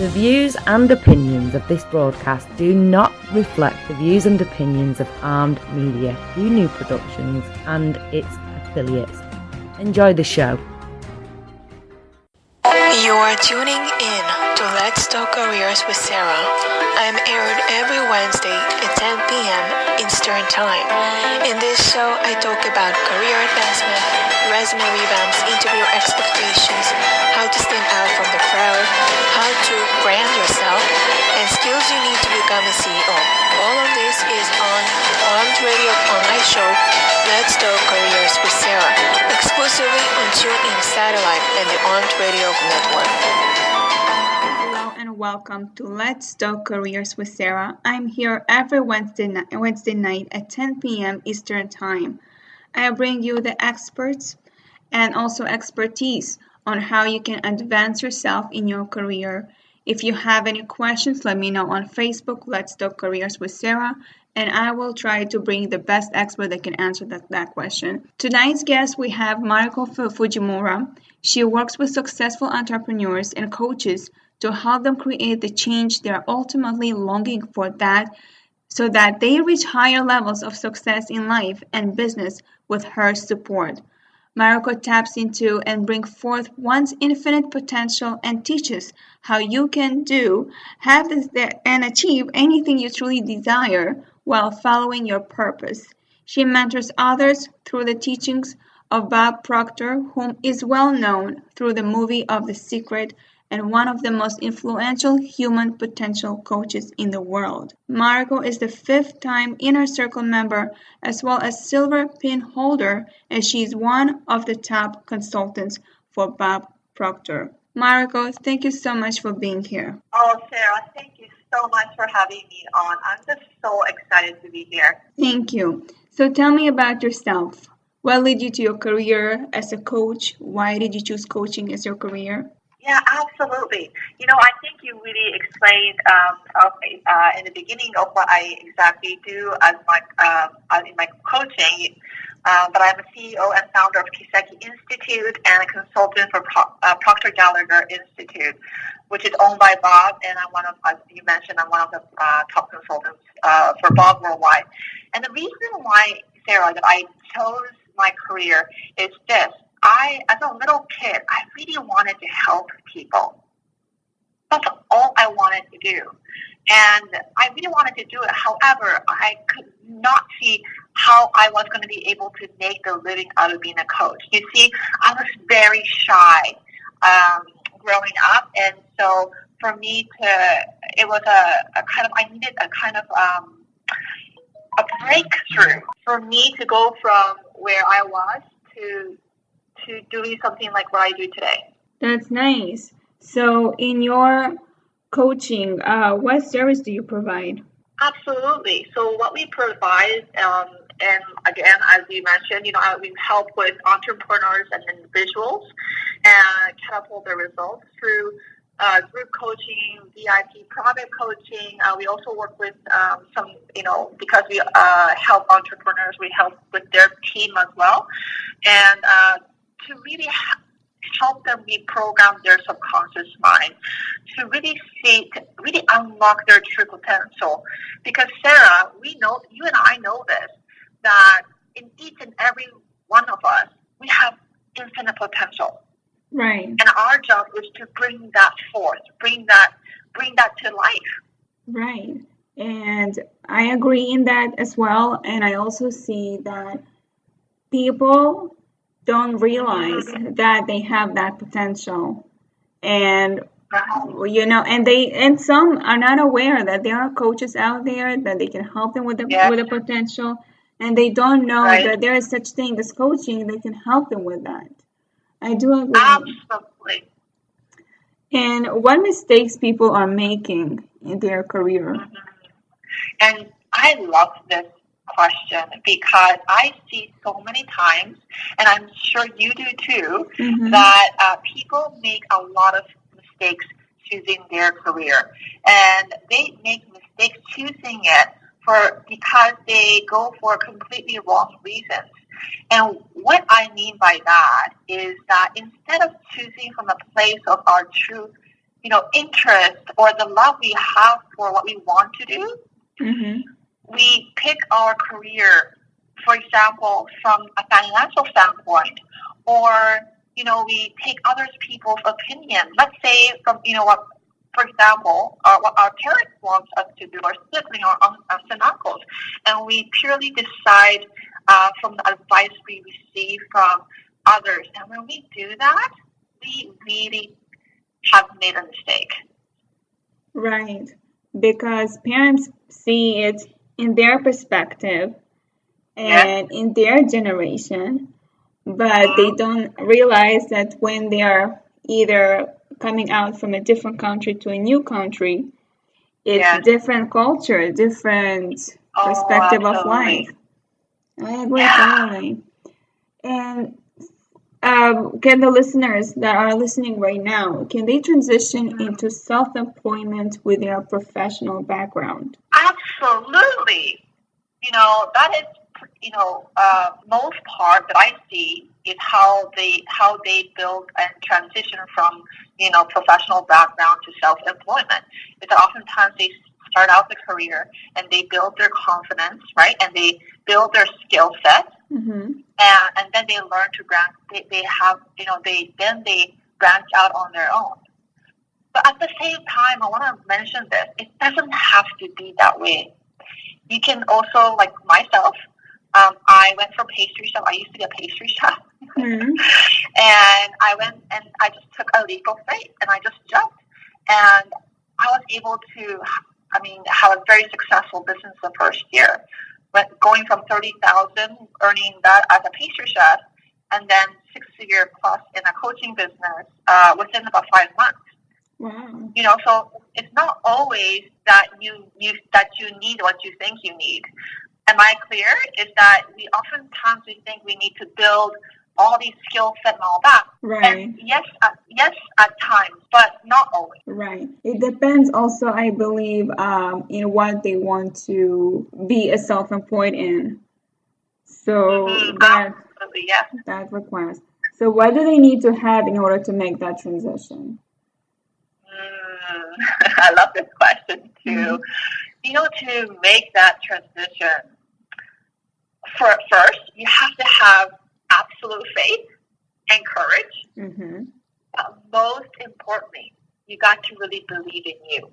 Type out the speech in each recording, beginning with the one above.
The views and opinions of this broadcast do not reflect the views and opinions of Armed Media, New Productions and its affiliates. Enjoy the show. You are tuning in to Let's Talk Careers with Sara. I'm aired every Wednesday at 10 p.m. Eastern Time. In this show, I talk about career advancement, resume revamps, interview expectations, how to stand out from the crowd, how to brand yourself, and skills you need to become a CEO. All of this is on Armed Radio online show, Let's Talk Careers with Sara, exclusively on TuneIn Satellite and the Armed Radio Network. Hello and welcome to Let's Talk Careers with Sara. I'm here every Wednesday night at 10 p.m. Eastern Time. I bring you the experts and also expertise on how you can advance yourself in your career. If you have any questions, let me know on Facebook, Let's Talk Careers with Sara, and I will try to bring the best expert that can answer that question. Tonight's guest, we have Mariko Fujiroma. She works with successful entrepreneurs and coaches to help them create the change they're ultimately longing for, so that they reach higher levels of success in life and business with her support. Mariko taps into and brings forth one's infinite potential and teaches how you can and achieve anything you truly desire while following your purpose. She mentors others through the teachings of Bob Proctor, whom is well known through the movie of The Secret and one of the most influential human potential coaches in the world. Mariko is the 5th-time Inner Circle member as well as silver pin holder, and she is one of the top consultants for Bob Proctor. Mariko, thank you so much for being here. Oh, Sarah, thank you so much for having me on. I'm just so excited to be here. Thank you. So tell me about yourself. What led you to your career as a coach? Why did you choose coaching as your career? Yeah, absolutely. I think you really explained in the beginning of what I exactly do as in my coaching. But I'm a CEO and founder of Kiseki Institute and a consultant for Proctor Gallagher Institute, which is owned by Bob. And I'm one of, as you mentioned, I'm one of the top consultants for Bob worldwide. And the reason why, Sarah, that I chose my career is this. As a little kid, I really wanted to help people. That's all I wanted to do. And I really wanted to do it. However, I could not see how I was going to be able to make a living out of being a coach. You see, I was very shy growing up. And so for me it was I needed a breakthrough for me to go from where I was to doing something like what I do today. That's nice. So in your coaching, what service do you provide? Absolutely. So what we provide, and again, as you mentioned, we help with entrepreneurs and individuals and catapult their results through group coaching, VIP private coaching. We also work with some, because we help entrepreneurs, we help with their team as well. And to really help them reprogram their subconscious mind, to really unlock their true potential. Because Sarah, we know, you and I know this, that in each and every one of us, we have infinite potential. Right. And our job is to bring that forth, bring that to life. Right. And I agree in that as well. And I also see that people don't realize that they have that potential, and and some are not aware that there are coaches out there that they can help them with the potential, and they don't know that there is such thing as coaching that can help them with that. I do agree. Absolutely. And what mistakes people are making in their career? And I love this question because I see so many times, and I'm sure you do too, that people make a lot of mistakes choosing their career, and they make mistakes choosing it because they go for completely wrong reasons. And what I mean by that is that instead of choosing from a place of our true interest or the love we have for what we want to do, we pick our career, for example, from a financial standpoint, or we take other people's opinion. Let's say from what, for example, what our parents want us to do, or siblings, or aunts and uncles, and we purely decide from the advice we receive from others. And when we do that, we really have made a mistake. Right, because parents see it in their perspective and in their generation, but they don't realize that when they are either coming out from a different country to a new country, it's different culture, different perspective of life. I agree totally. And can the listeners that are listening right now, can they transition into self-employment with their professional background? Absolutely. That is, most part that I see is how they build and transition from, professional background to self-employment. Because oftentimes they start out the career and they build their confidence, right? And they build their skill set. And then they learn to branch. They branch out on their own. But at the same time, I want to mention this: it doesn't have to be that way. You can also, like myself, I went from pastry chef. I used to be a pastry chef, and I went and I just took a leap of faith and I just jumped, and I was able to, have a very successful business the first year. Going from 30,000, earning that as a pastry chef, and then 6-figure plus in a coaching business within about 5 months. Wow. So it's not always that you need what you think you need. Am I clear? Is that we oftentimes think we need to build all these skill set and all that. Right. And yes, at times, but not always. Right. It depends also, I believe, in what they want to be a self-employed in. So that requires. So what do they need to have in order to make that transition? I love this question too. To make that transition, first you have to have absolute faith and courage. But most importantly, you got to really believe in you.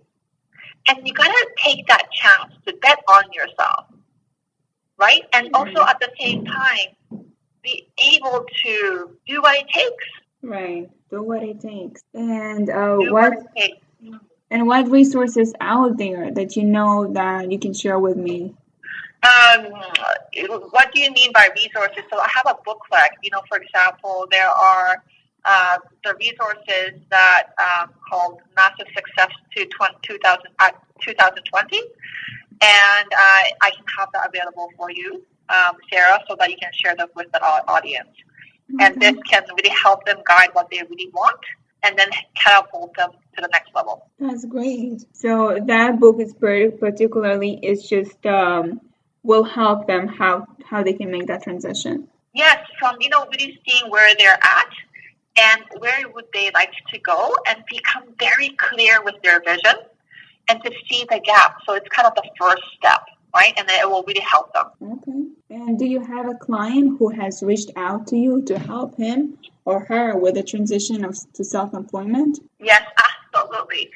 And you got to take that chance to bet on yourself, right? And also at the same time, be able to do what it takes. Right, do what it takes. And what resources out there that that you can share with me? What do you mean by resources? So I have a booklet. For example, there are the resources that called Massive Success to 2020, and I can have that available for you, Sarah, so that you can share them with the audience. And this can really help them guide what they really want, and then catapult them to the next level. That's great. So that book is particularly, it's just will help them how they can make that transition. Yes, from really seeing where they're at and where would they like to go, and become very clear with their vision and to see the gap. So it's kind of the first step, right? And then it will really help them. Okay. And do you have a client who has reached out to you to help him or her with the transition to self-employment? Yes, absolutely.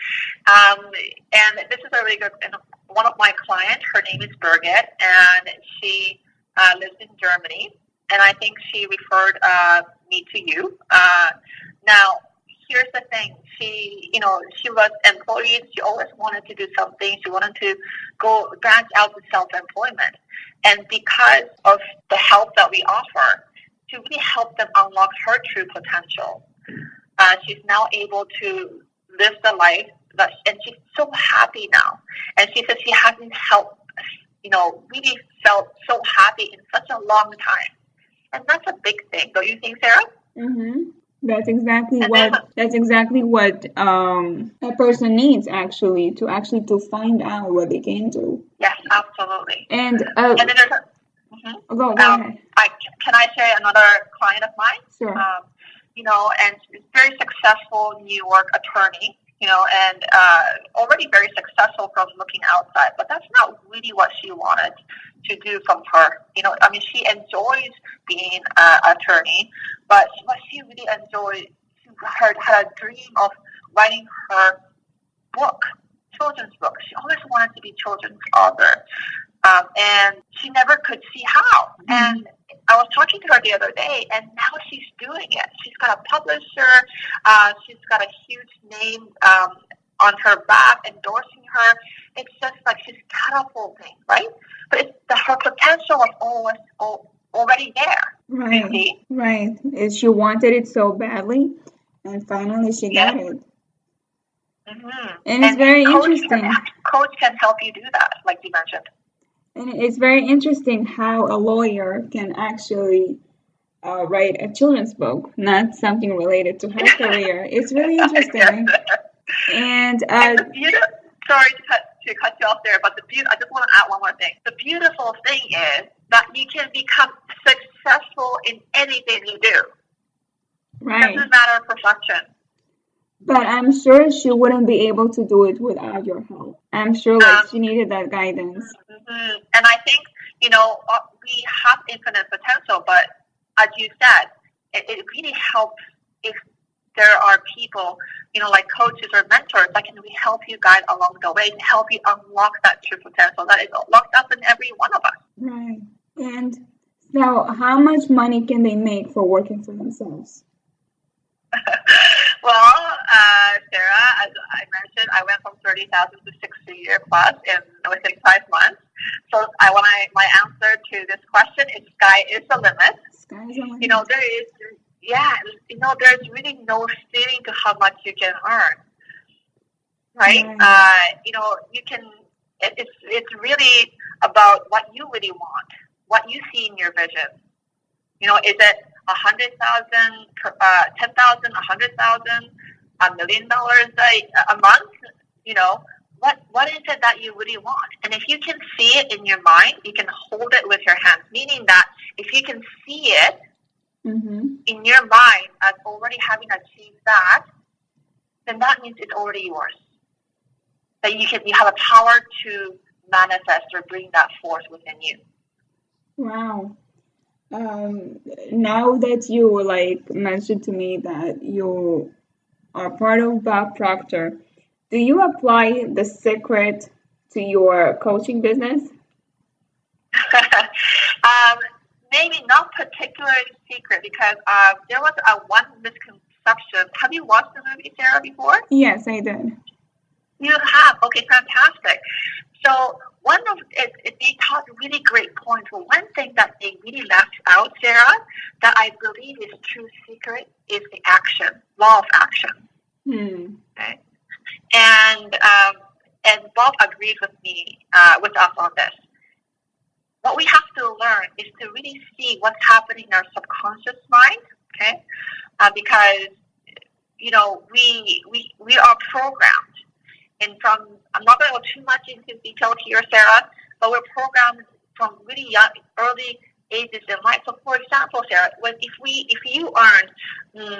And this is a really good, one of my clients, her name is Birgit, and she lives in Germany. And I think she referred me to you. Now, here's the thing. She was employed. She always wanted to do something. She wanted to go branch out to self-employment. And because of the help that we offer, to really help them unlock her true potential, she's now able to live the life and she's so happy now. And she says she hasn't really felt so happy in such a long time. And that's a big thing, don't you think, Sarah? That's exactly what a person needs to find out what they can do. Yes, absolutely. And then there's go ahead. Can I share another client of mine? Sure. And very successful New York attorney. and already very successful from looking outside. But that's not really what she wanted to do from her. I mean, she enjoys being an attorney, but what she really enjoyed, she had a dream of writing her book, children's book. She always wanted to be children's author, and she never could see how. And I was talking to her the other day, and now she's doing it. She's got a publisher. She's got a huge name on her back endorsing her. It's just like she's catapulting, right? But her potential was already there. Right, right. She wanted it so badly, and finally she got it. Mm-hmm. And it's very interesting. Coach can help you do that, like you mentioned. And it's very interesting how a lawyer can actually write a children's book, not something related to her career. It's really interesting. And sorry to cut you off there, but I just want to add one more thing. The beautiful thing is that you can become successful in anything you do. Right. It doesn't matter perfection. But I'm sure she wouldn't be able to do it without your help. I'm sure she needed that guidance. Mm-hmm. And I think, we have infinite potential, but as you said, it really helps if there are people, like coaches or mentors that can really help you guide along the way to help you unlock that true potential that is locked up in every one of us. Right. And so how much money can they make for working for themselves? Well, Sarah, as I mentioned, I went from 30,000 to 60 plus within 5 months. So my answer to this question is sky is the limit. Sky is the limit. There's really no ceiling to how much you can earn, right? You can. It's really about what you really want, what you see in your vision. Is it 100,000, 10,000, 100,000, $1 million a month? What is it that you really want? And if you can see it in your mind, you can hold it with your hands. Meaning that if you can see it in your mind as already having achieved that, then that means it's already yours. That you have a power to manifest or bring that force within you. Wow. Now that you mentioned to me that you are part of Bob Proctor, do you apply the secret to your coaching business? Maybe not particularly secret because there was one misconception. Have you watched the movie, Sarah, before? Yes, I did. You have? Okay, fantastic. So they taught really great points. Well, one thing that they really left out, Sarah, that I believe is true secret is the action, law of action. Okay? And Bob agreed with me, with us on this. What we have to learn is to really see what's happening in our subconscious mind, okay? Because, we are programmed. And I'm not going to go too much into detail here, Sarah, but we're programmed from really young, early ages in life. So, for example, Sarah, if you earn,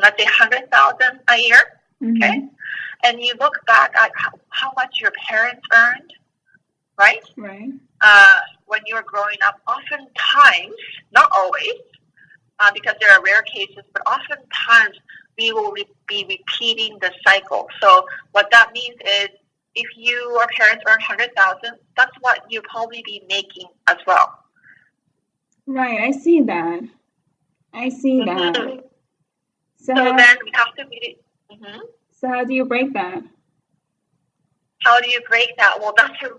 let's say, 100,000 a year, okay, and you look back at how much your parents earned, right? Right. When you were growing up, oftentimes, not always, because there are rare cases, but oftentimes we will be repeating the cycle. So what that means is, if your parents earn 100,000, that's what you'll probably be making as well. Right, I see that. So then we have to be. So how do you break that? How do you break that? Well, that's a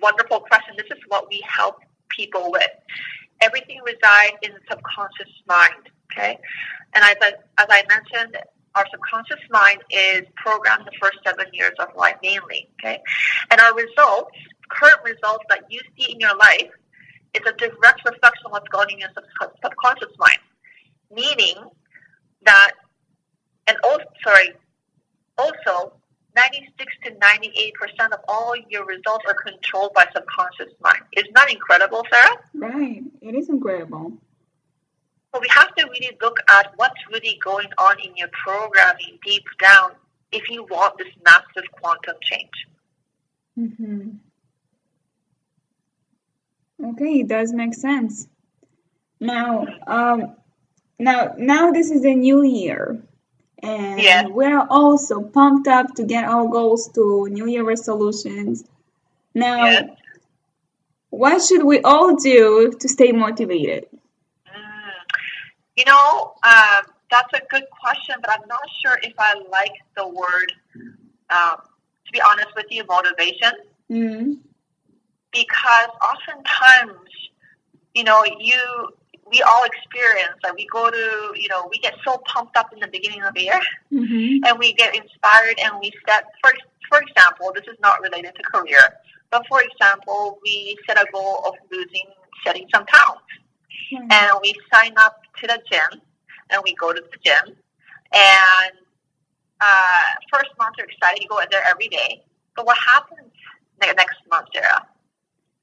wonderful question. This is what we help people with. Everything resides in the subconscious mind. Okay, and as I mentioned, our subconscious mind is programmed the first 7 years of life mainly, okay? And our results, current results that you see in your life, is a direct reflection of what's going on in your subconscious mind. Meaning that, also 96 to 98% of all your results are controlled by subconscious mind. Isn't that incredible, Sarah? Right, it is incredible. So we have to really look at what's really going on in your programming deep down if you want this massive quantum change. Mm-hmm. Okay, it does make sense. Now, now this is a new year, and Yes. we're also pumped up to get our goals to New Year resolutions. Now, Yes. what should we all do to stay motivated? You know, that's a good question, but I'm not sure if I like the word, to be honest with you, motivation. Mm-hmm. Because oftentimes, you know, we all experience, like we go to, you know, we get so pumped up in the beginning of the year, Mm-hmm. and we get inspired, and we set, for example, this is not related to career, but for example, we set a goal of shedding some pounds. Mm-hmm. And we sign up to the gym, and we go to the gym, and first month you're excited, you go in there every day, but what happens next month, Sarah?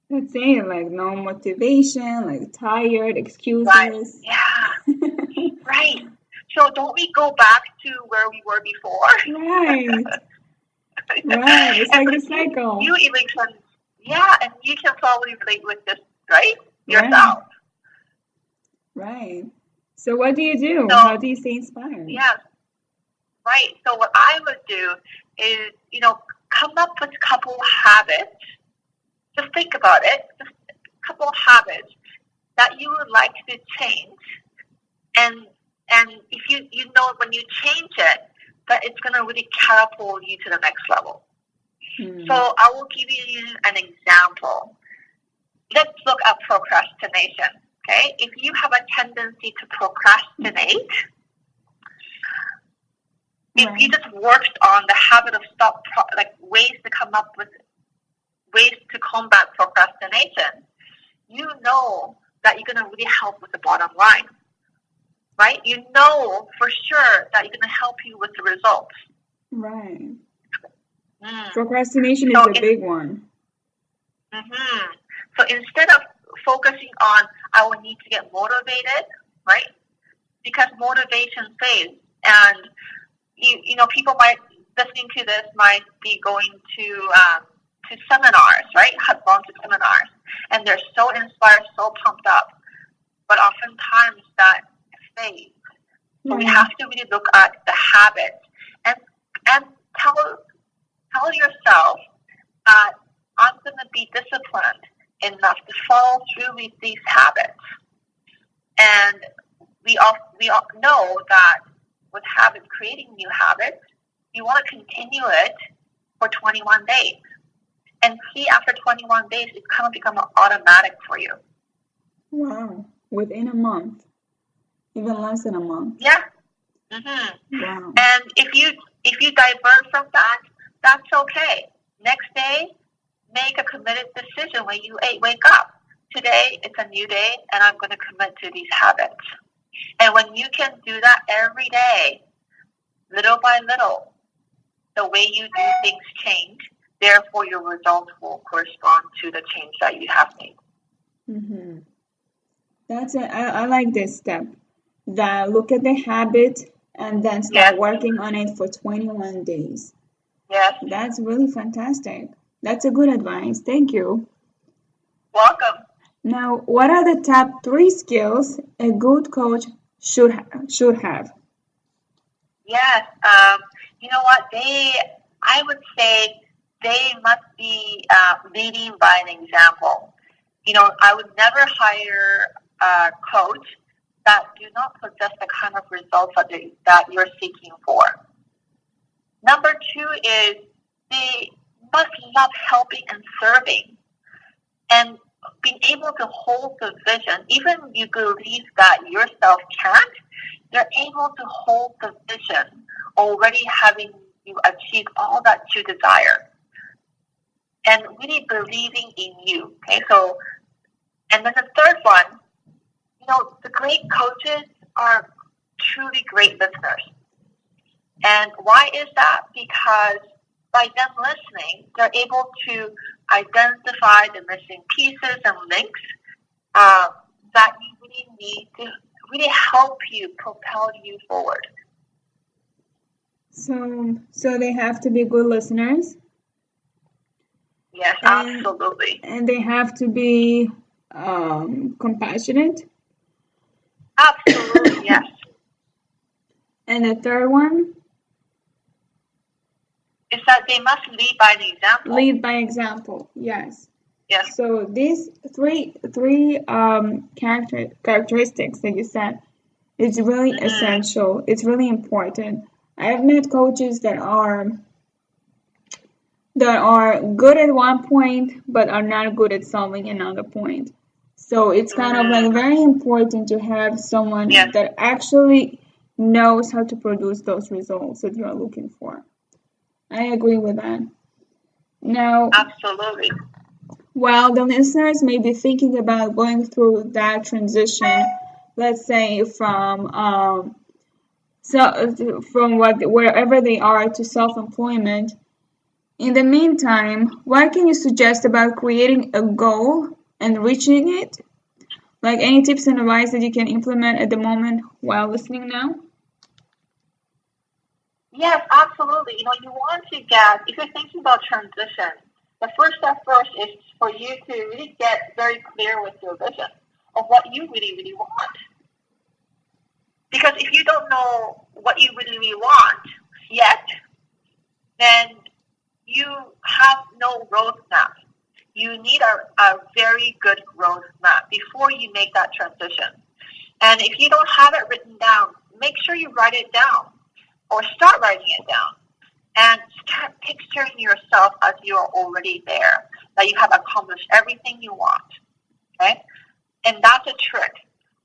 Let's say like no motivation, like tired, excuses. Right. Yeah. Right. So don't we go back to where we were before? Right. Right. It's like the cycle. You even can, yeah, and you can probably relate with this, right? Yourself. Right. So what do you do? So, how do you stay inspired? Yeah. Right. So what I would do is, you know, come up with a couple habits. Just think about it. Just a couple habits that you would like to change. And if you know when you change it, that it's going to really catapult you to the next level. So I will give you an example. Let's look at procrastination. Okay, if you have a tendency to procrastinate, if you just worked on the habit of ways to come up with ways to combat procrastination, you know that you're going to really help with the bottom line, right? You know for sure that you're going to help you with the results. Right. Procrastination is a big one. Mm-hmm. So instead of focusing on, I will need to get motivated, right? Because motivation fades, and you know, people listening to this might be going to seminars, right? Have gone to seminars, and they're so inspired, so pumped up, but oftentimes that fades. So we have to really look at the habits and tell yourself, I'm going to be disciplined enough to follow through with these habits. And we all know that with creating new habits, you want to continue it for 21 days. And see, after 21 days, it's kind of become automatic for you. Wow. Within a month. Even less than a month. Yeah. Mm-hmm. Wow. And if you divert from that, that's okay. Next day, make a committed decision when you wake up. Today, it's a new day, and I'm going to commit to these habits. And when you can do that every day, little by little, the way you do things change. Therefore, your results will correspond to the change that you have made. Mm-hmm. That's it. I like this step. That look at the habit and then start working on it for 21 days. Yes. That's really fantastic. That's a good advice. Thank you. Welcome. Now, what are the top 3 skills a good coach should have? Yes. You know what? I would say they must be leading by an example. You know, I would never hire a coach that do not possess the kind of results that you're seeking for. Number 2 is they must love helping and serving, and being able to hold the vision. Even if you believe that yourself can't, they're able to hold the vision, already having you achieve all that you desire, and really believing in you. Okay, so, and then the third one, you know, the great coaches are truly great listeners. And why is that? Because by them listening, they're able to identify the missing pieces and links that you really need to really help you propel you forward. So they have to be good listeners. Yes, absolutely. And they have to be compassionate. Absolutely, yes. And the third one is that they must lead by an example. Lead by example, yes. Yes. So these three characteristics that you said is really essential. It's really important. I have met coaches that are good at one point but are not good at solving another point. So it's kind of like very important to have someone that actually knows how to produce those results that you are looking for. I agree with that. Now, absolutely. While the listeners may be thinking about going through that transition, let's say from wherever they are to self-employment, in the meantime, what can you suggest about creating a goal and reaching it? Like any tips and advice that you can implement at the moment while listening now? Yes, absolutely. You want to get, if you're thinking about transition, the first step first is for you to really get very clear with your vision of what you really, really want. Because if you don't know what you really, really want yet, then you have no roadmap. You need a very good roadmap before you make that transition. And if you don't have it written down, make sure you write it down or start writing it down and start picturing yourself as you are already there, that you have accomplished everything you want. Okay? And that's a trick.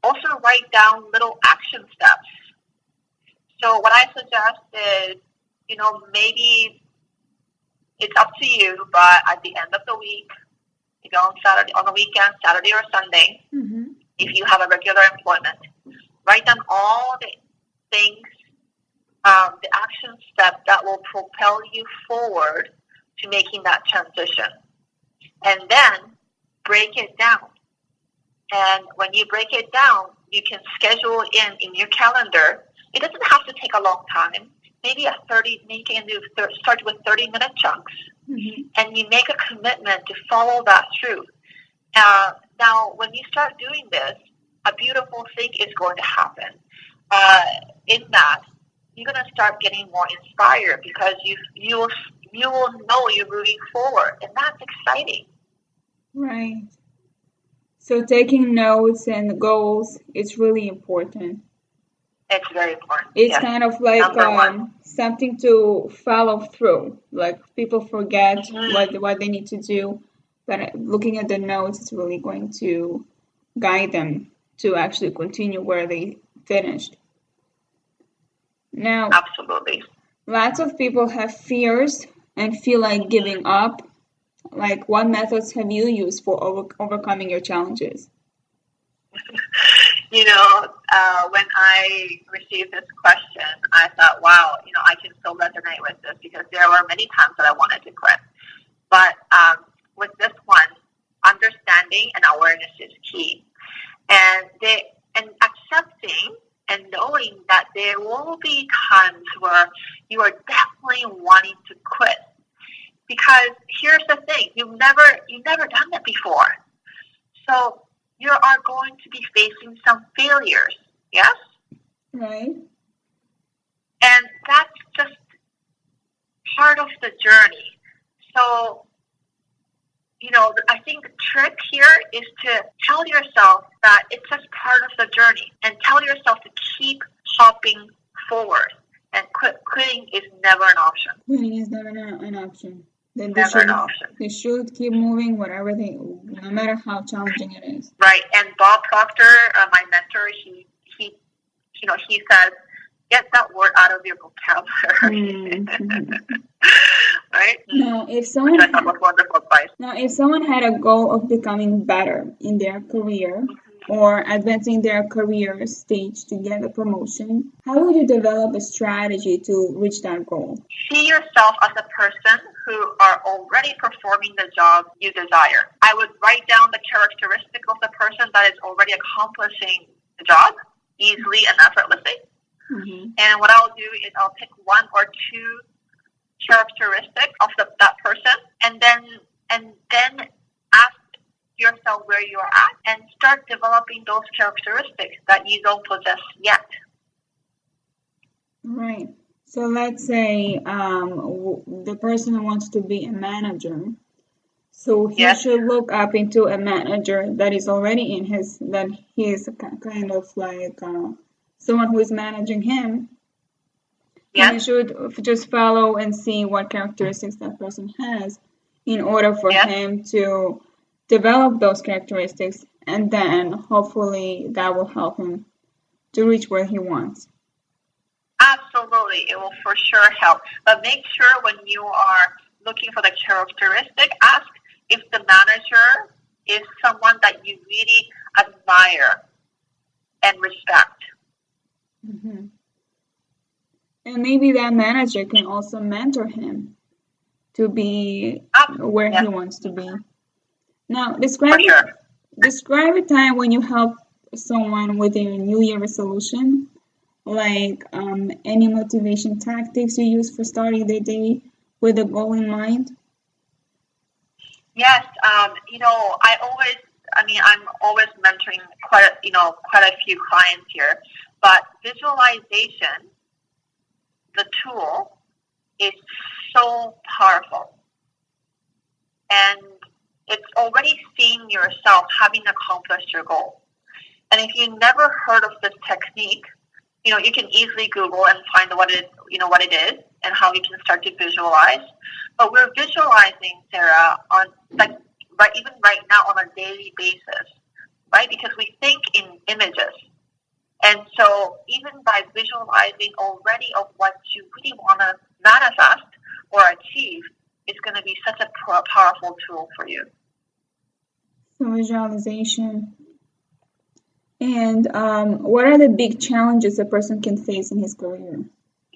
Also write down little action steps. So what I suggest is, maybe it's up to you, but at the end of the week, on the weekend, Saturday or Sunday, if you have a regular employment, write down all the things, the action steps that will propel you forward to making that transition. And then break it down. And when you break it down, you can schedule in your calendar. It doesn't have to take a long time. Maybe you can start with 30-minute chunks, and you make a commitment to follow that through. Now, when you start doing this, a beautiful thing is going to happen. In that, you're going to start getting more inspired because you will know you're moving forward, and that's exciting. Right. So taking notes and goals is really important. It's very important. It's kind of like something to follow through. Like people forget what they need to do, but looking at the notes is really going to guide them to actually continue where they finished. Now, absolutely. Lots of people have fears and feel like giving up. Like, what methods have you used for overcoming your challenges? When I received this question, I thought, wow, I can still resonate with this because there were many times that I wanted to quit. But with this one, understanding and awareness is key. And accepting and knowing that there will be times where you are definitely wanting to quit. Because here's the thing, you've never done that before. So you are going to be facing some failures, yes? Right. And that's just part of the journey. So, I think the trick here is to tell yourself that it's just part of the journey and tell yourself to keep hopping forward. And quitting is never an option. Quitting is never an option. Never an option. They should keep moving no matter how challenging it is. Right. And Bob Proctor, my mentor, he says, get that word out of your vocabulary. Right? Now, if someone had a goal of becoming better in their career or advancing their career stage to get a promotion, how would you develop a strategy to reach that goal? See yourself as a person who are already performing the job you desire. I would write down the characteristic of the person that is already accomplishing the job easily and effortlessly. And what I'll do is I'll pick one or two characteristics of that person, and then ask yourself where you're at and start developing those characteristics that you don't possess yet. Right. So let's say the person wants to be a manager. So he should look up into a manager that is already that he is kind of like someone who is managing him. And he should just follow and see what characteristics that person has in order for him to develop those characteristics, and then hopefully that will help him to reach where he wants. Absolutely, it will for sure help. But make sure when you are looking for the characteristic, ask if the manager is someone that you really admire and respect. And maybe that manager can also mentor him to be where he wants to be. Now, describe a time when you help someone with a New Year resolution, like any motivation tactics you use for starting the day with a goal in mind. Yes, I'm always mentoring quite a few clients here, but visualization, the tool, is so powerful. And it's already seeing yourself having accomplished your goal. And if you never heard of this technique, you can easily Google and find what it is and how you can start to visualize. But we're visualizing, Sarah, on even right now on a daily basis, right? Because we think in images. And so even by visualizing already of what you really want to manifest or achieve, it's going to be such a powerful tool for you. So visualization. And what are the big challenges a person can face in his career?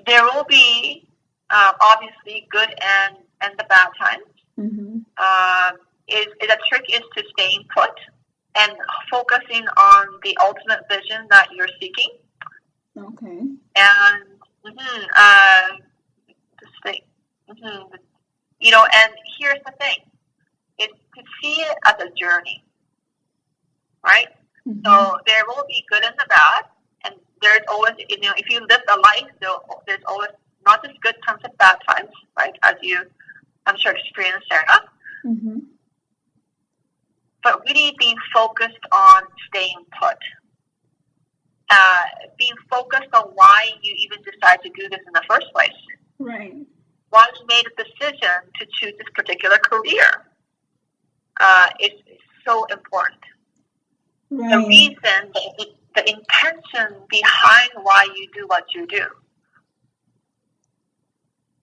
There will be obviously good and the bad times. The trick is to staying put and focusing on the ultimate vision that you're seeking. Okay. And and here's the thing: it's to see it as a journey, right? So there will be good and the bad, and there's always, if you live a life, there's always not just good times and bad times, right? As you, I'm sure, experienced, Sarah. But really being focused on staying put. Being focused on why you even decided to do this in the first place. Right. Why you made a decision to choose this particular career. It's so important. Right. The reason, the intention behind why you do what you do.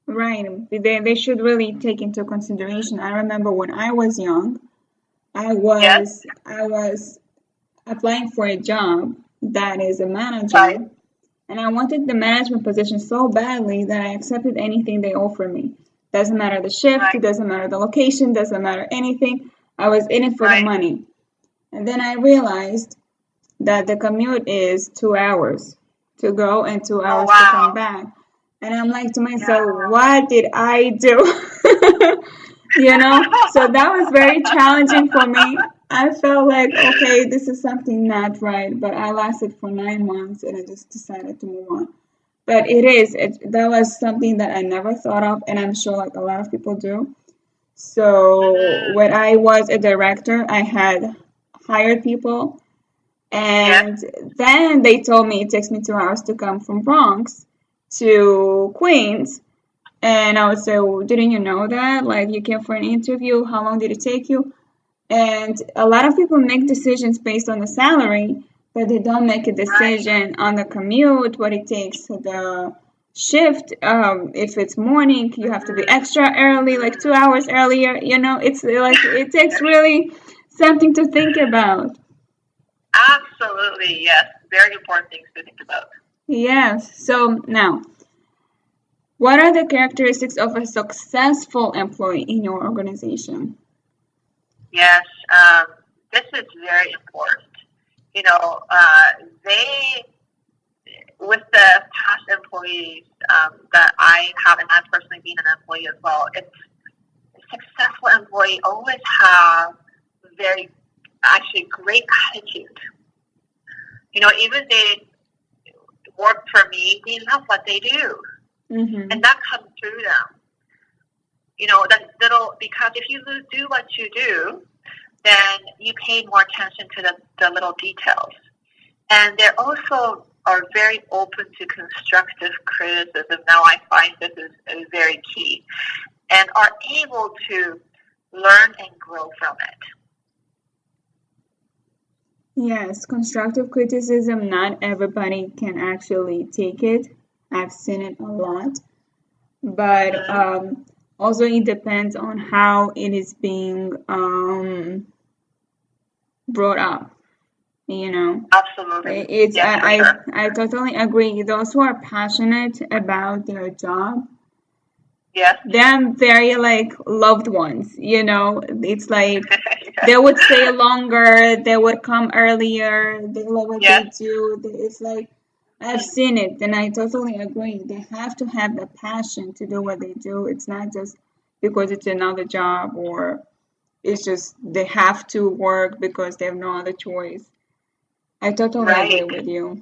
Right. They should really take into consideration. I remember when I was young, I was applying for a job that is a manager, and I wanted the management position so badly that I accepted anything they offered me. Doesn't matter the shift, it doesn't matter the location, doesn't matter anything. I was in it for the money. And then I realized that the commute is 2 hours to go and 2 hours to come back. And I'm like to myself, what did I do? So that was very challenging for me. I felt like, okay, this is something not right. But I lasted for 9 months and I just decided to move on. But that was something that I never thought of. And I'm sure like a lot of people do. So when I was a director, I had hired people. And then they told me it takes me 2 hours to come from Bronx to Queens. And I would say, well, didn't you know that? Like, you came for an interview. How long did it take you? And a lot of people make decisions based on the salary, but they don't make a decision on the commute, what it takes for the shift. If it's morning, you have to be extra early, like 2 hours earlier. It's like it takes really something to think about. Absolutely, yes. Very important things to think about. Yes. So now, what are the characteristics of a successful employee in your organization? Yes, this is very important. with the past employees that I have, and I've personally been an employee as well, it's successful employee always have very actually great attitude. Even they work for me, they love what they do, and that comes through them. That little, because if you do what you do, then you pay more attention to the little details, and they also are very open to constructive criticism. Now I find this is very key, and are able to learn and grow from it. Yes, constructive criticism, not everybody can actually take it. I've seen it a lot. But also it depends on how it is being brought up, Absolutely. It's sure. I totally agree. Those who are passionate about their job, yes, they're very like loved ones, It's like they would stay longer, they would come earlier, they love what they do. It's like I've seen it, and I totally agree. They have to have the passion to do what they do. It's not just because it's another job, or it's just they have to work because they have no other choice. I totally agree with you.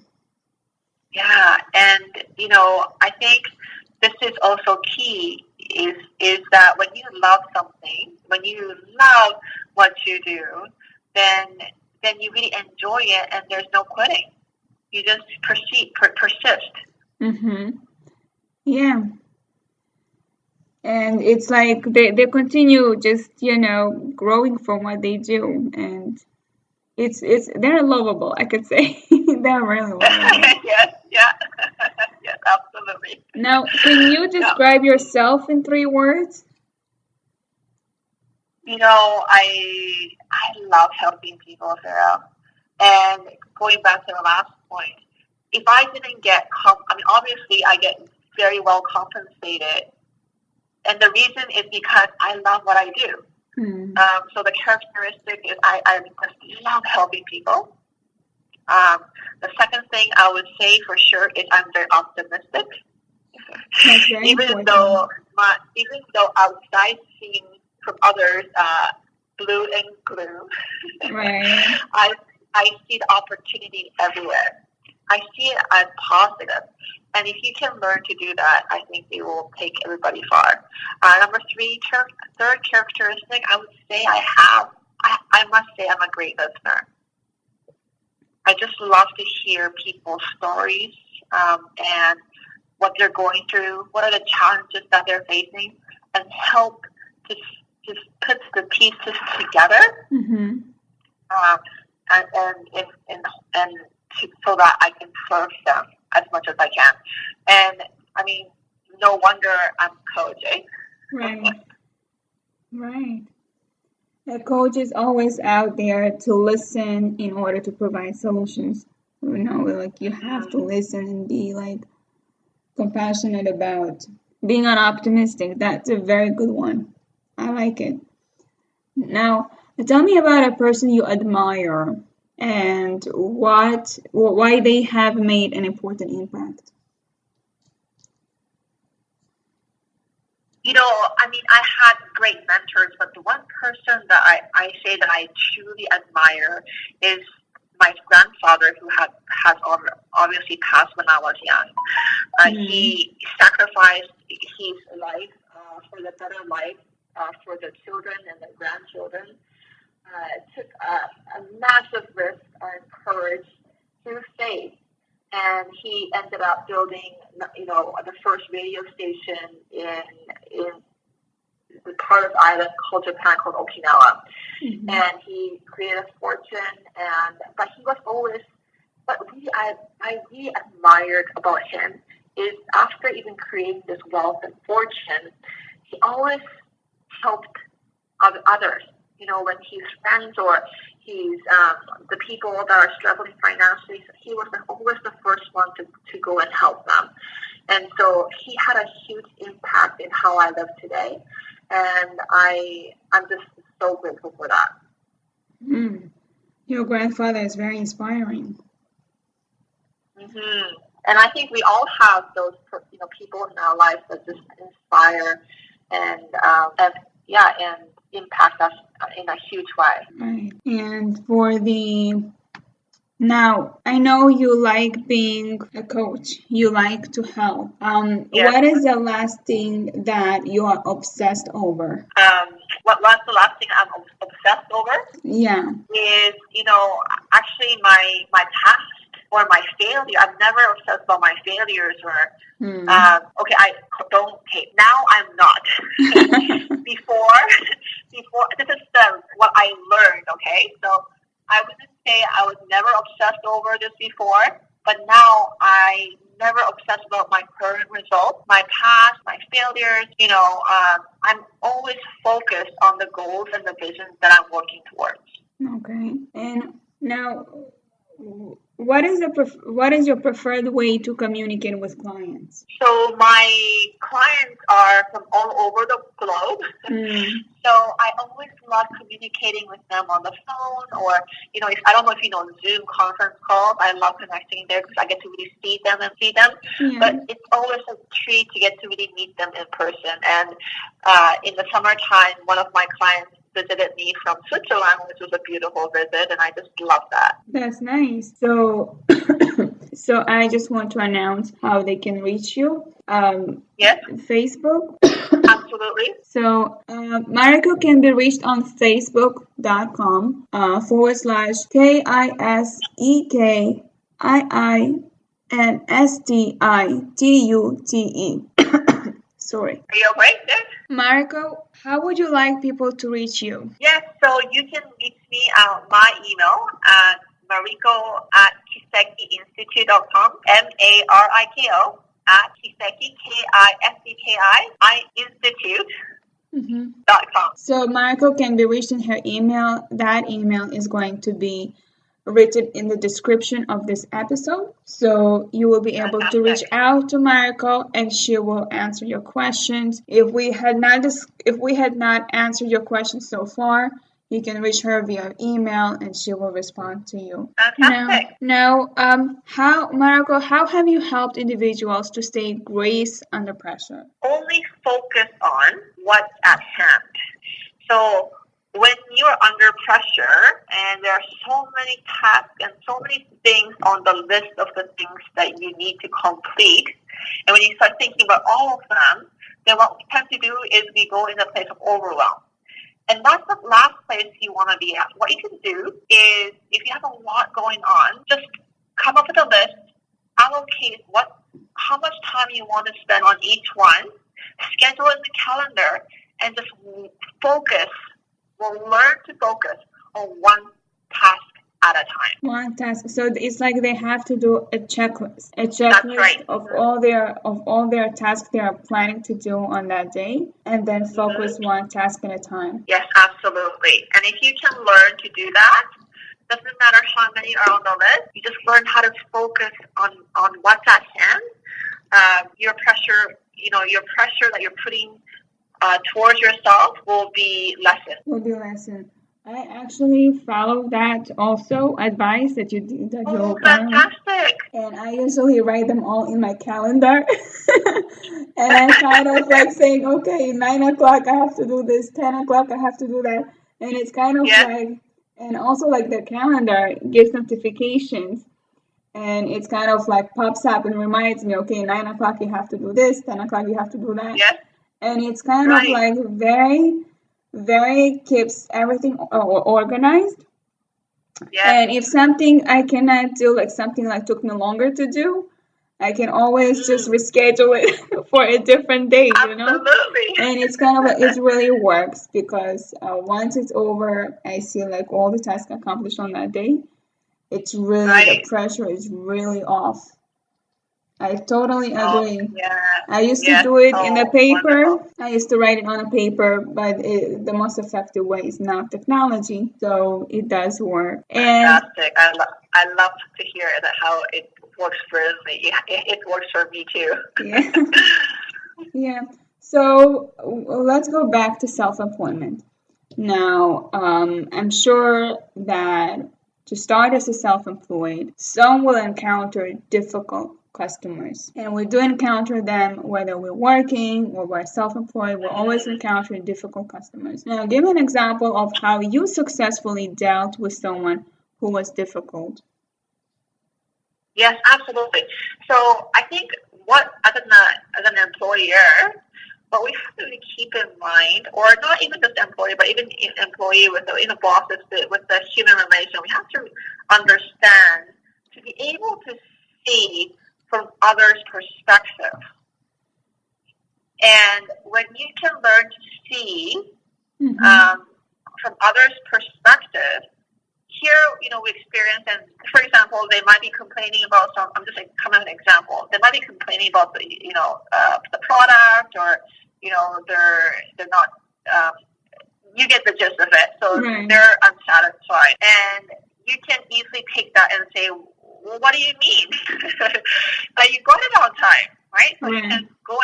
Yeah, and I think this is also key is that when you love something, when you love what you do, then you really enjoy it, and there's no quitting. You just persist. Yeah. And it's like they continue just, growing from what they do, and they're lovable, I could say. They're really lovable. Yes, yeah. Yes, absolutely. Now, can you describe yourself in 3 words? I love helping people, Sarah. And going back to the last point, if I didn't get, obviously I get very well compensated. And the reason is because I love what I do. So the characteristic is I just love helping people. The second thing I would say for sure is I'm very optimistic. Even though outside seeing from others blue and glue, right. I see the opportunity everywhere. I see it as positive. And if you can learn to do that, I think it will take everybody far. Number 3, third characteristic, I would say I must say I'm a great listener. I just love to hear people's stories and what they're going through, what are the challenges that they're facing, and help to just put the pieces together, so that I can serve them as much as I can. And no wonder I'm coaching. Right. A coach is always out there to listen in order to provide solutions. You have to listen and be like compassionate about being optimistic. That's a very good one. I like it. Now, tell me about a person you admire and why they have made an important impact. I had great mentors, but the one person that I say that I truly admire is my grandfather, who has obviously passed when I was young. He sacrificed his life for the better life for the children and the grandchildren. Took a massive risk and courage through faith, and he ended up building, the first radio station in the part of the island called Japan, called Okinawa. And he created a fortune, but he was always, I really admired about him is after even creating this wealth and fortune, he always helped others. When his friends or the people that are struggling financially, he was always the first one to go and help them. And so he had a huge impact in how I live today. And I'm just so grateful for that. Your grandfather is very inspiring. And I think we all have those, people in our lives that just inspire and impact us in a huge way. Right. And now, I know you like being a coach. You like to help. Yes. What is the last thing that you are obsessed over? What's the last thing I'm obsessed over? Yeah. Is, actually my past or my failure. I'm never obsessed about my failures or, I don't take. Now I'm not. Before, this is what I learned, okay? So I wouldn't say I was never obsessed over this before, but now I never obsessed about my current results, my past, my failures. I'm always focused on the goals and the visions that I'm working towards. Okay. And now, what is your preferred way to communicate with clients? So my clients are from all over the globe. So I always love communicating with them on the phone, or I don't know if you know Zoom conference calls. I love connecting there because I get to really see them. Yeah. But it's always a treat to get to really meet them in person. And in the summertime, one of my clients visited me from Switzerland, which was a beautiful visit, and I just love that. That's nice. So, so I just want to announce how they can reach you. Yes. Facebook. Absolutely. So, Mariko can be reached on facebook.com /KISEKIINSTITUTE. Sorry. Are you okay there? Mariko, how would you like people to reach you? Yes, so you can reach me at my email at mariko@kisekiinstitute.com, MARIKO @kiseki, KISEKI, institute.com. So Mariko can be reached in her email. That email is going to be written in the description of this episode. So you will be able to reach out to Mariko and she will answer your questions. If we had not answered your questions so far, you can reach her via email and she will respond to you. Fantastic. Now, Mariko, how have you helped individuals to stay grace under pressure? Only focus on what's at hand. So when you're under pressure and there are so many tasks and so many things on the list of the things that you need to complete, and when you start thinking about all of them, then what we tend to do is we go in a place of overwhelm. And that's the last place you want to be at. What you can do is, if you have a lot going on, just come up with a list, allocate how much time you want to spend on each one, schedule it in the calendar, and just focus. Learn to focus on one task at a time. One task. So it's like they have to do a checklist. That's right. of all their tasks they are planning to do on that day, and then focus one task at a time. Yes, absolutely. And if you can learn to do that, doesn't matter how many are on the list, you just learn how to focus on what's at hand. Your pressure that you're putting towards yourself will be lessened. I actually follow that also advice that you fantastic. And I usually write them all in my calendar. And I'm kind of like saying, okay, 9 o'clock I have to do this, 10 o'clock I have to do that. And it's kind of like, and also like the calendar gives notifications. And it's kind of like pops up and reminds me, okay, 9 o'clock you have to do this, 10 o'clock you have to do that. Yes. And it's kind of like very, very keeps everything organized. Yes. And if something I cannot do, like something like took me longer to do, I can always just reschedule it for a different day, Absolutely. And it's kind of like, it really works because once it's over, I see like all the tasks accomplished on that day. It's really, the pressure is really off. I totally agree. I used to do it in a paper. Wonderful. I used to write it on a paper, but the most effective way is now technology. So it does work. Fantastic. I love to hear that how it works for me. It works for me too. Yeah. So let's go back to self-employment. Now, I'm sure that to start as a self-employed, some will encounter difficult customers. And we do encounter them whether we're working or we're self-employed. We're always encountering difficult customers. Now, give me an example of how you successfully dealt with someone who was difficult. Yes, absolutely. So I think as an employer, what we have to really keep in mind, or not even just employee, but even employee with the bosses, with the human relation, we have to understand to be able to see from others' perspective. And when you can learn to see from others' perspective, here, we experience, and for example, they might be complaining about I'm just coming with an example. They might be complaining about the product, or, they're not, you get the gist of it. So they're unsatisfied. And you can easily take that and say, well, what do you mean? That you got it on time, right? So you can go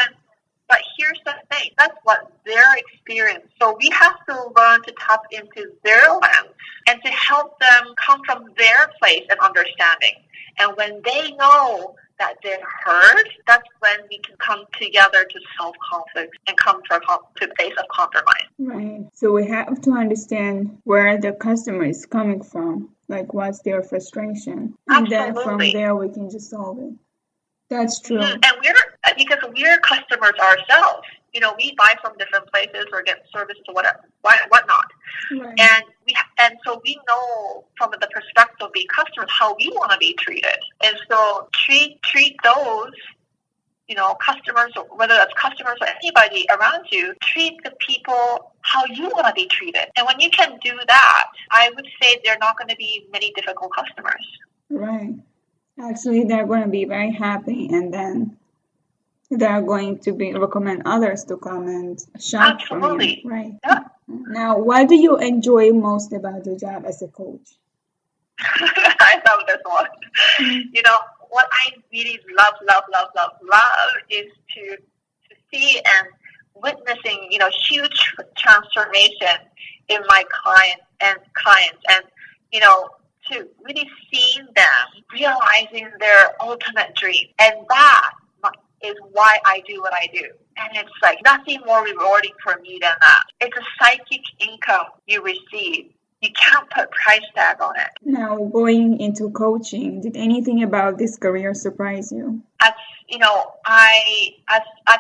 but here's the thing, that's what their experience. So we have to learn to tap into their lens and to help them come from their place and understanding. And when they know that they're heard, that's when we can come together to solve conflict and come to a place of compromise. Right. So we have to understand where the customer is coming from, like what's their frustration. And then from there we can just solve it. That's true. And because we're customers ourselves. We buy from different places or get service to whatnot. Right. And so we know from the perspective of being customers how we want to be treated. And so treat those, customers, whether that's customers or anybody around you, treat the people how you want to be treated. And when you can do that, I would say there are not going to be many difficult customers. Right. Actually, they're going to be very happy, and then they're going to recommend others to come and shop from you. Right. Yeah. Now, what do you enjoy most about your job as a coach? I love this one. What I really love is to see and witnessing, huge transformation in my clients and, to really seeing them realizing their ultimate dream. And that is why I do what I do. And it's like nothing more rewarding for me than that. It's a psychic income you receive. You can't put price tag on it. Now, going into coaching, did anything about this career surprise you? At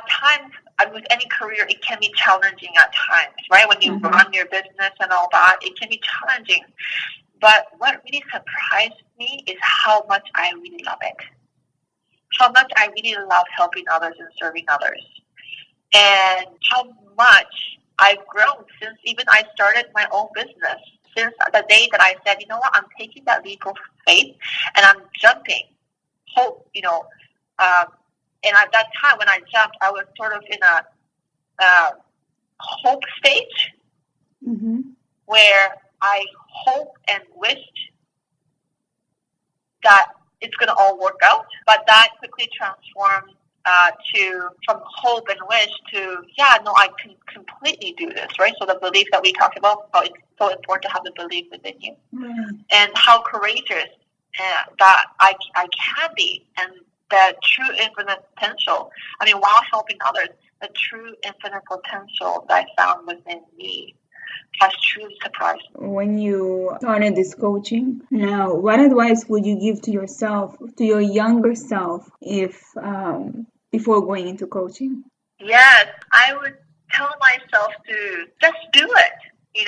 times, with any career, it can be challenging at times, right? When you run your business and all that, it can be challenging. But what really surprised me is how much I really love it. How much I really love helping others and serving others. And how much I've grown since even I started my own business. Since the day that I said, I'm taking that leap of faith and I'm jumping. Hope, and at that time when I jumped, I was sort of in a hope stage where I hoped and wished that it's going to all work out, but that quickly transformed from hope and wish to, I can completely do this, right? So the belief that we talked about, how it's so important to have the belief within you, and how courageous that I can be, and the true infinite potential. While helping others, the true infinite potential that I found within me has truly surprised me. When you started this coaching, now what advice would you give to yourself, to your younger self, if before going into coaching? Yes, I would tell myself to just do it,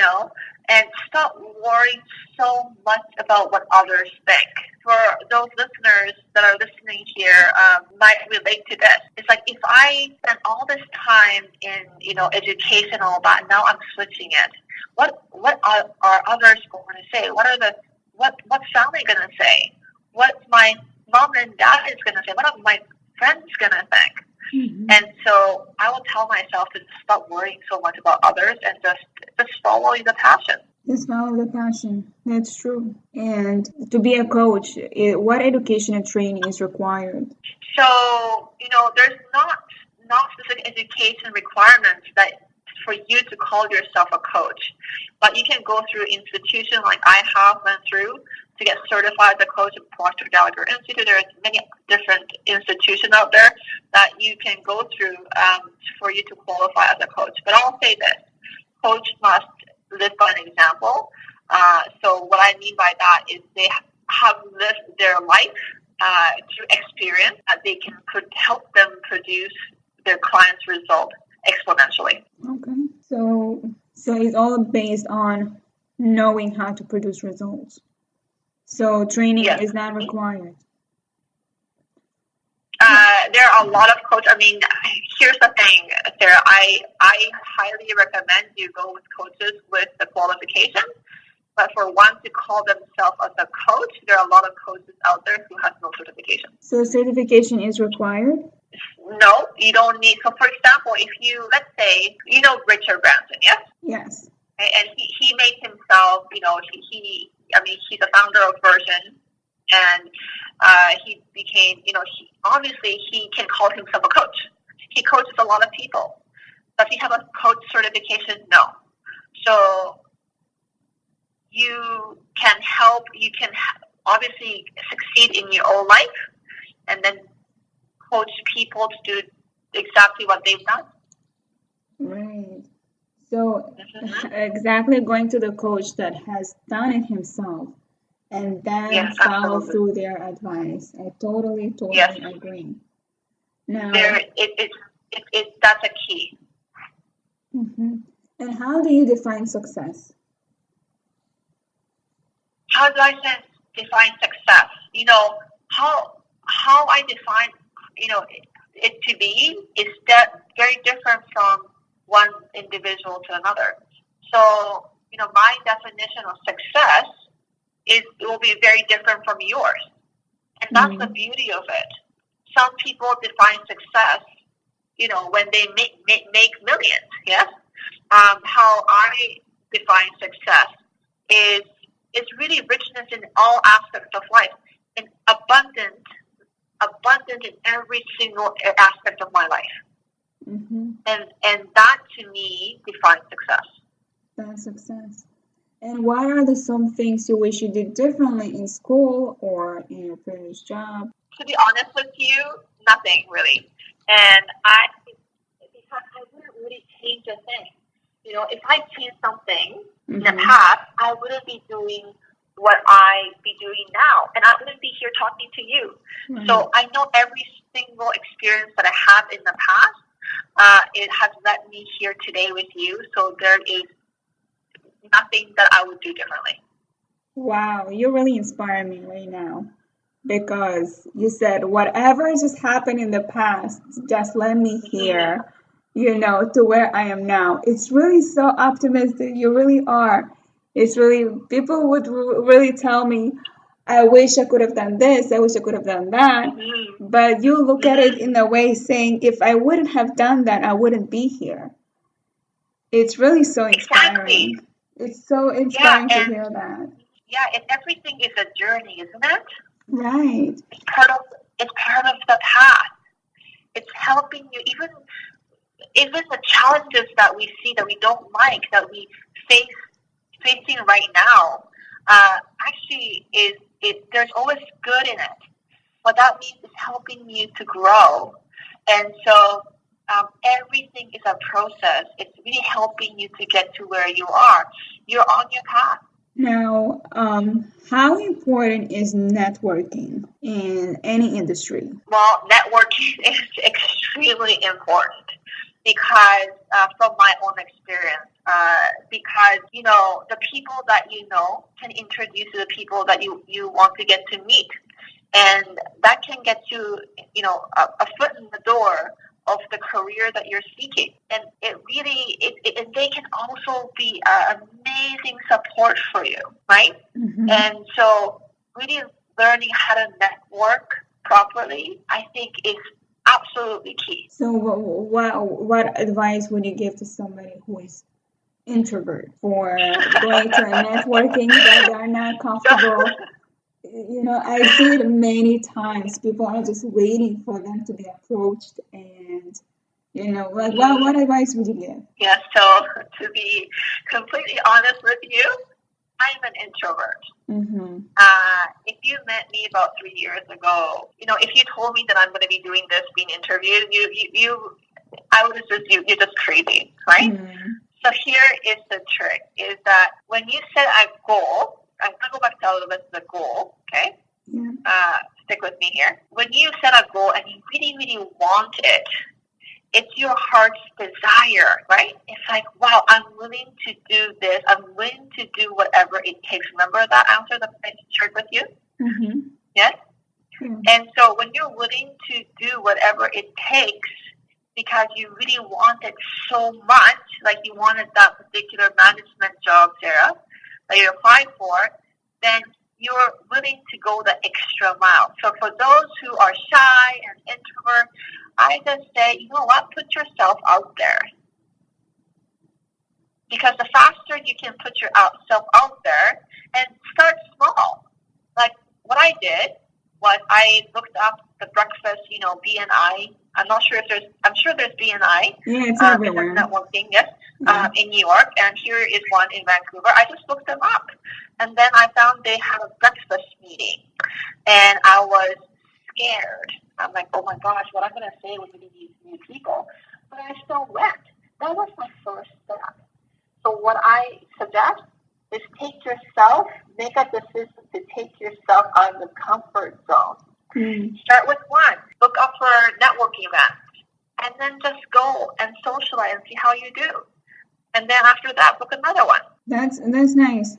and stop worrying so much about what others think. For those listeners that are listening here, might relate to this. It's like if I spend all this time in, education and all that, now I'm switching it. What are others going to say? What's family going to say? What's my mom and dad is going to say? What are my friends going to think? And so I will tell myself to stop worrying so much about others and just follow the passion. Just follow the passion. That's true. And to be a coach, what education and training is required? So, there's not specific education requirements that for you to call yourself a coach. But you can go through institutions like I have went through to get certified as a coach at Proctor Gallagher Institute. There's many different institutions out there that you can go through for you to qualify as a coach. But I'll say this, coach must live by an example. So what I mean by that is they have lived their life through experience that they can help them produce their clients' result exponentially. Okay. So it's all based on knowing how to produce results. So training is not required. There are a lot of coaches. I mean, here's the thing, Sarah. I highly recommend you go with coaches with the qualification. But for one to call themselves as a coach, there are a lot of coaches out there who have no certification. So certification is required? No, you don't need. So, for example, if you, let's say, you know Richard Branson, yes? Yes. And he made himself, he's the founder of Version, and he became, obviously he can call himself a coach. He coaches a lot of people. Does he have a coach certification? No. So you can obviously succeed in your own life and then coach people to do exactly what they've done. Right. So exactly going to the coach that has done it himself and then follow through their advice. I totally agree. Now, that's a key. Mm-hmm. And how do you define success? How do I define success? How I define, it to be is that very different from one individual to another. So, my definition of success it will be very different from yours. And that's the beauty of it. Some people define success, when they make millions, yes? How I define success is it's really richness in all aspects of life, and abundant in every single aspect of my life. Mm-hmm. And that to me defines success. That's success. And what are some things you wish you did differently in school or in your previous job? To be honest with you, nothing really. And because I wouldn't really change a thing. If I changed something in the past, I wouldn't be doing what I be doing now, and I wouldn't be here talking to you. Mm-hmm. So I know every single experience that I have in the past, it has led me here today with you. So there is nothing that I would do differently. Wow, you really inspire me right now, because you said whatever just happened in the past just led me here, to where I am now. It's really so optimistic. You really are. It's really, people would really tell me, I wish I could have done this, I wish I could have done that. Mm-hmm. But you look at it in a way saying, if I wouldn't have done that, I wouldn't be here. It's really so inspiring. Exactly. It's so inspiring to hear that. Yeah, and everything is a journey, isn't it? Right. It's part of the path. It's helping you, even the challenges that we see that we don't like, that we facing right now, actually there's always good in it. What that means is helping you to grow. And so everything is a process. It's really helping you to get to where you are. You're on your path. Now, how important is networking in any industry? Well, networking is extremely important because from my own experience, because, the people that you know can introduce you to the people that you want to get to meet. And that can get you, a foot in the door of the career that you're seeking. And it really, they can also be an amazing support for you, right? Mm-hmm. And so really learning how to network properly, I think is absolutely key. So what advice would you give to somebody who is introvert for going to a networking that they're not comfortable? I see it many times. People are just waiting for them to be approached, and what advice would you give? Yeah, so to be completely honest with you, I'm an introvert. Mm-hmm. If you met me about 3 years ago, if you told me that I'm going to be doing this, being interviewed, I would have said you're just crazy, right? Mm-hmm. So here is the trick: is that when you set a goal, I'm going to go back to a little bit to the goal, okay? Yeah. Stick with me here. When you set a goal and you really, really want it, it's your heart's desire, right? It's like, wow, I'm willing to do this. I'm willing to do whatever it takes. Remember that answer that I shared with you? Mm-hmm. Yes? Yeah. And so when you're willing to do whatever it takes because you really want it so much, like you wanted that particular management job, Sarah, that you applied for, then you're willing to go the extra mile. So for those who are shy and introvert, I just say, you know what, put yourself out there. Because the faster you can put yourself out there and start small. Like what I did was I looked up the breakfast, BNI. I'm sure there's BNI. Yeah, it's everywhere. Business networking, yes, Yeah. in New York, and here is one in Vancouver. I just looked them up. And then I found they had a breakfast meeting. And I was scared. I'm like, oh my gosh, what I'm going to say with these new people. But I still went. That was my first step. So what I suggest is make a decision to take yourself out of the comfort zone. Mm. Start with one. Look up for networking events. And then just go and socialize and see how you do. And then after that, book another one. That's nice.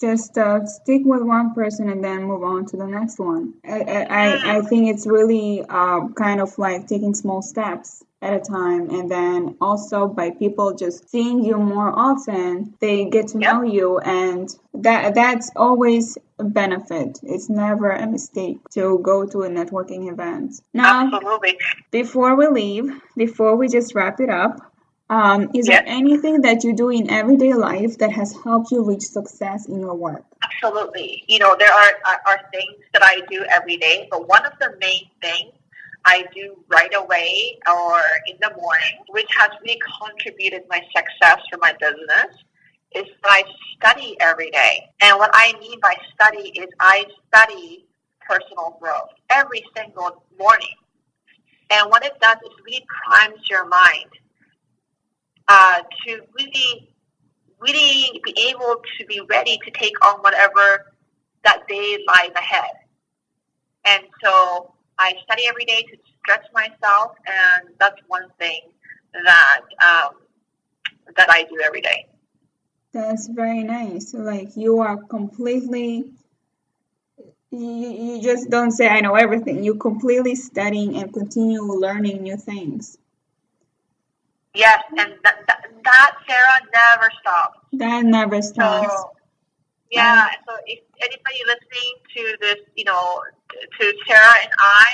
Just stick with one person and then move on to the next one. I think it's really kind of like taking small steps at a time, and then also by people just seeing you more often, they get to know you, and that's always a benefit. It's never a mistake to go to a networking event. Now, absolutely. Before we just wrap it up, is there anything that you do in everyday life that has helped you reach success in your work? Absolutely. There are things that I do every day, but one of the main things I do right away or in the morning, which has really contributed my success for my business, is that I study every day. And what I mean by study is I study personal growth every single morning. And what it does is really primes your mind to really, really be able to be ready to take on whatever that day lies ahead. And so I study every day to stretch myself, and that's one thing that I do every day. That's very nice. Like you are completely, you just don't say I know everything. You completely studying and continue learning new things. Yes, and that Sarah never stops. That never stops. So, so if anybody listening to this, to Sarah and I,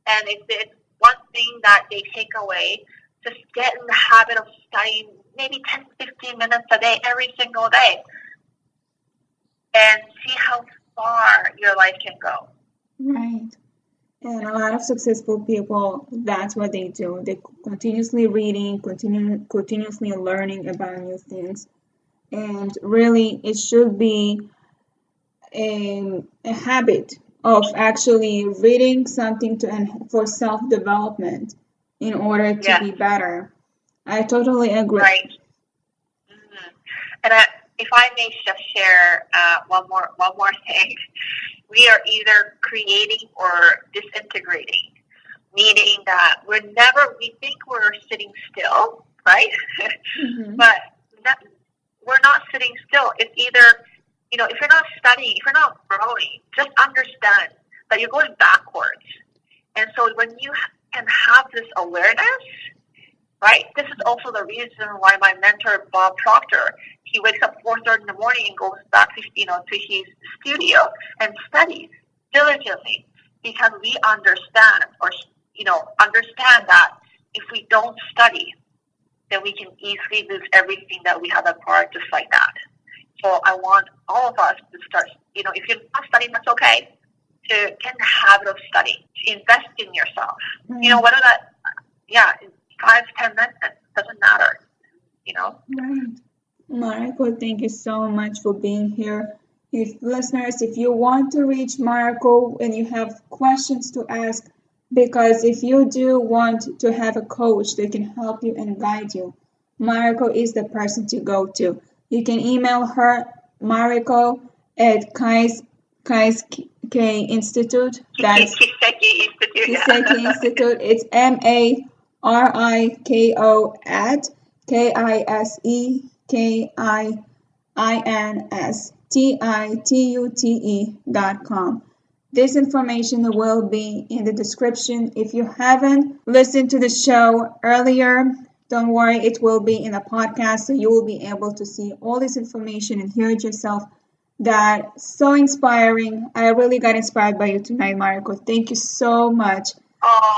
and if it's one thing that they take away, just get in the habit of studying maybe 10, 15 minutes a day, every single day, and see how far your life can go. Right. And a lot of successful people, that's what they do. They continuously reading, continuously learning about new things. And really, it should be a habit of actually reading something for self-development in order to be better. I totally agree. Right. Mm-hmm. And if I may just share one more thing, we are either creating or disintegrating, meaning that we think we're sitting still, right? Mm-hmm. But we're not sitting still. It's either, if you're not studying, if you're not growing, just understand that you're going backwards. And so when you can have this awareness, right? This is also the reason why my mentor, Bob Proctor, he wakes up 4:30 in the morning and goes back to his studio and studies diligently, because we understand that if we don't study, then we can easily lose everything that we have acquired just like that. So I want all of us to start, if you're not studying, that's okay, to get in the habit of studying, to invest in yourself. Mm-hmm. Whether that, 5-10 minutes, doesn't matter, Right. Mariko, thank you so much for being here. If listeners, if you want to reach Mariko and you have questions to ask, because if you do want to have a coach that can help you and guide you, Mariko is the person to go to. You can email her, Mariko at Kai's K Institute. That's Kiseki Institute. Kiseki Institute. It's Mariko at KISEKIINSTITUTE.com. This information will be in the description. If you haven't listened to the show earlier, don't worry, it will be in a podcast, so you will be able to see all this information and hear it yourself. That's so inspiring. I really got inspired by you tonight, Mariko. Thank you so much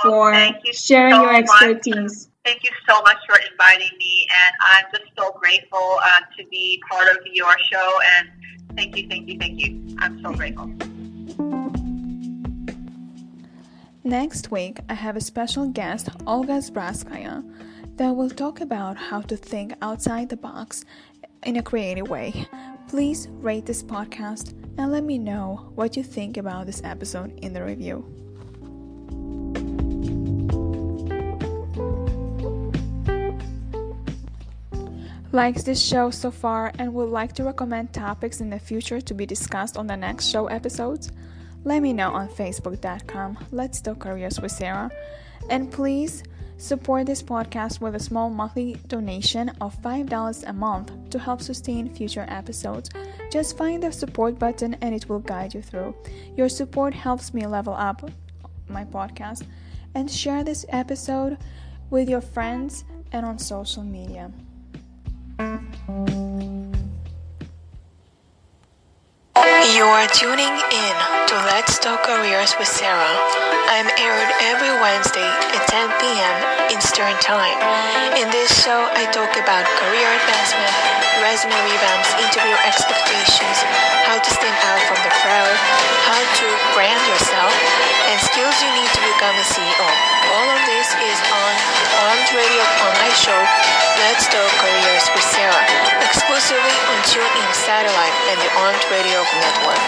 for sharing your expertise. Thank you so much for inviting me, and I'm just so grateful to be part of your show, and thank you. I'm so grateful. Next week, I have a special guest, Olga Zbraskaya, that will talk about how to think outside the box in a creative way. Please rate this podcast and let me know what you think about this episode in the review. Likes this show so far and would like to recommend topics in the future to be discussed on the next show episodes? Let me know on facebook.com, Let's Talk Careers with Sara. And please support this podcast with a small monthly donation of $5 a month to help sustain future episodes. Just find the support button and it will guide you through. Your support helps me level up my podcast. And share this episode with your friends and on social media. You are tuning in to Let's Talk Careers with Sara. I'm aired every Wednesday at 10 p.m. Eastern Time. In this show, I talk about career advancement, resume revamps, interview expectations, how to stand out from the crowd, how to brand yourself, and skills you need to become a CEO. All of this is on Armed Radio online show, Let's Talk Careers with Sara, exclusively on TuneIn Satellite and the Armed Radio Network.